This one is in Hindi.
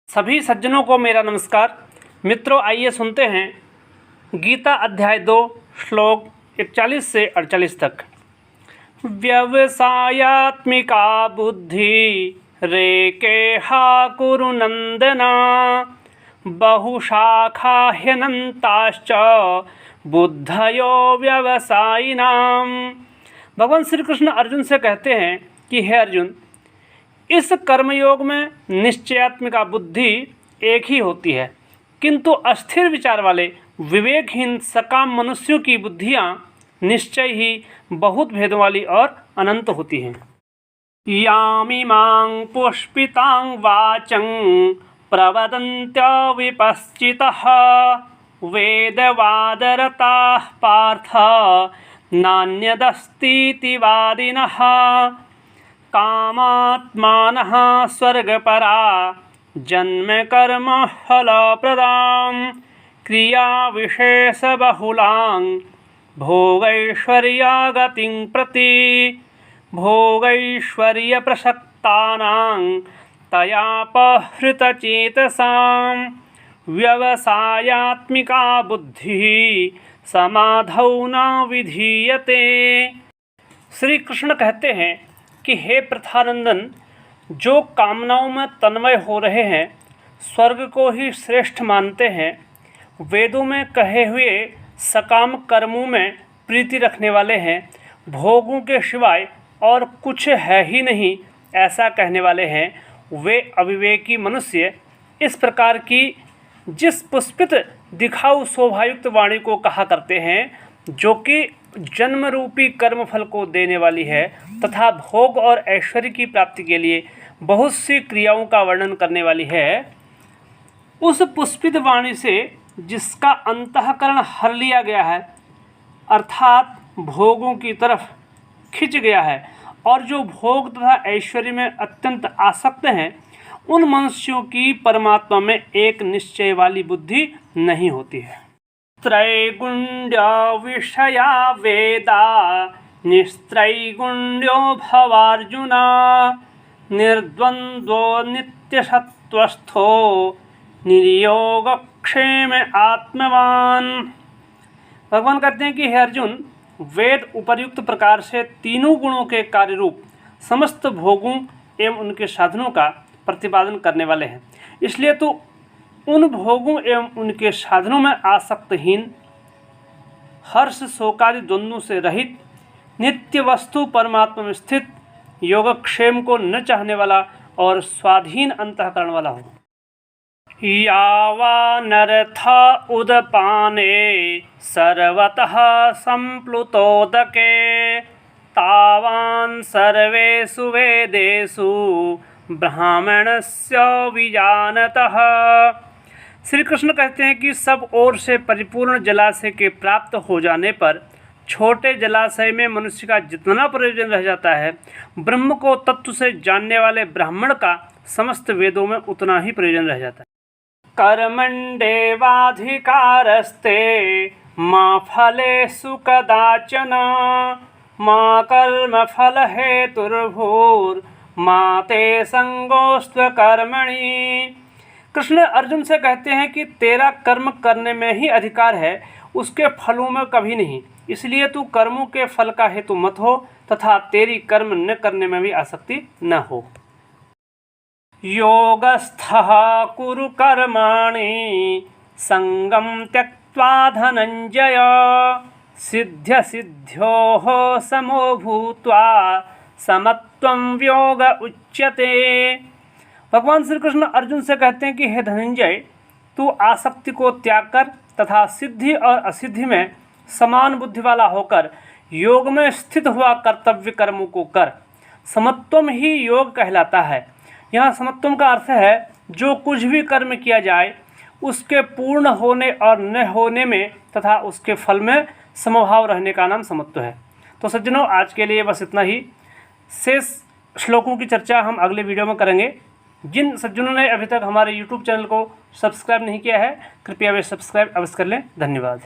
सभी सज्जनों को मेरा नमस्कार। मित्रों, आइए सुनते हैं गीता अध्याय 2 श्लोक 41 से 48 तक। व्यवसायात्मिका बुद्धि रेकेहा कुरु नंदना बहुशाखा ह्यनंताश्च बुद्धयो व्यवसायिनाम। भगवान श्री कृष्ण अर्जुन से कहते हैं कि हे अर्जुन, इस कर्मयोग में निश्चयात्मिका बुद्धि एक ही होती है, किंतु अस्थिर विचार वाले विवेकहीन सकाम मनुष्यों की बुद्धियाँ निश्चय ही बहुत भेदों वाली और अनंत होती हैं। यामिमां पुष्पितां वाचं प्रवदन्त्य विपश्चितः वेदवादरताः पार्थ नान्यदस्तीति वादिनः कामात्मानः स्वर्गपरा जन्म कर्म फलप्रदां क्रियाविशेषबहुलां भोगैश्वर्यगतिं प्रति भोगैश्वर्यप्रसक्तानां तयापहृतचेतसां व्यवसायात्मिका बुद्धिः समाधौ न विधीयते। श्री कृष्ण कहते हैं कि हे प्रथानंदन, जो कामनाओं में तन्मय हो रहे हैं, स्वर्ग को ही श्रेष्ठ मानते हैं, वेदों में कहे हुए सकाम कर्मों में प्रीति रखने वाले हैं, भोगों के सिवाय और कुछ है ही नहीं ऐसा कहने वाले हैं, वे अविवेकी मनुष्य इस प्रकार की जिस पुष्पित दिखाऊ शोभायुक्त वाणी को कहा करते हैं, जो कि जन्म रूपी कर्मफल को देने वाली है तथा भोग और ऐश्वर्य की प्राप्ति के लिए बहुत सी क्रियाओं का वर्णन करने वाली है, उस पुष्पित वाणी से जिसका अंतःकरण हर लिया गया है, अर्थात भोगों की तरफ खिंच गया है, और जो भोग तथा ऐश्वर्य में अत्यंत आसक्त हैं, उन मनुष्यों की परमात्मा में एक निश्चय वाली बुद्धि नहीं होती है। त्रैगुण्य विषया वेदा निस्त्रैगुण्यो भवार्जुना निर्द्वन्द्वो नित्यसत्वस्थो निर्योगक्षेम आत्मवान। भगवान कहते हैं कि हे अर्जुन, वेद उपर्युक्त प्रकार से तीनों गुणों के कार्य रूप समस्त भोगों एवं उनके साधनों का प्रतिपादन करने वाले हैं, इसलिए तो उन भोगों एवं उनके साधनों में आसक्तहीन, हर्ष शोकादि द्वंद्वों से रहित, नित्य वस्तु परमात्मा में स्थित, योगक्षेम को न चाहने वाला और स्वाधीन अंतःकरण वाला हो। यावानर्थ उदपाने सर्वतः संप्लुतोदके तावान् सर्वेषु वेदेषु ब्राह्मणस्य विजानतः। श्री कृष्ण कहते हैं कि सब ओर से परिपूर्ण जलाशय के प्राप्त हो जाने पर छोटे जलाशय में मनुष्य का जितना प्रयोजन रह जाता है, ब्रह्म को तत्व से जानने वाले ब्राह्मण का समस्त वेदों में उतना ही प्रयोजन रह जाता है। कर्मण्येवाधिकारस्ते मा फलेषु कदाचन मा कर्मफल हेतुर्भूर्मा ते संगोस्त्व कर्मणि। कृष्ण अर्जुन से कहते हैं कि तेरा कर्म करने में ही अधिकार है, उसके फलों में कभी नहीं, इसलिए तू कर्मों के फल का हेतु मत हो तथा तेरी कर्म न करने में भी आसक्ति न हो। योगस्थः कुरु कर्माणि संगम त्यक्त्वा धनंजय सिद्ध्य सिद्ध्योः समो भूत्वा समत्वं योग उच्यते। भगवान श्री कृष्ण अर्जुन से कहते हैं कि हे धनंजय, तू आसक्ति को त्याग कर तथा सिद्धि और असिद्धि में समान बुद्धि वाला होकर योग में स्थित हुआ कर्तव्य कर्मों को कर। समत्वम ही योग कहलाता है। यहाँ समत्वम का अर्थ है जो कुछ भी कर्म किया जाए उसके पूर्ण होने और न होने में तथा उसके फल में समभाव रहने का नाम समत्व है। तो सज्जनों, आज के लिए बस इतना ही। शेष श्लोकों की चर्चा हम अगले वीडियो में करेंगे। जिन सज्जनों ने अभी तक हमारे YouTube चैनल को सब्सक्राइब नहीं किया है, कृपया वे सब्सक्राइब अवश्य कर लें। धन्यवाद।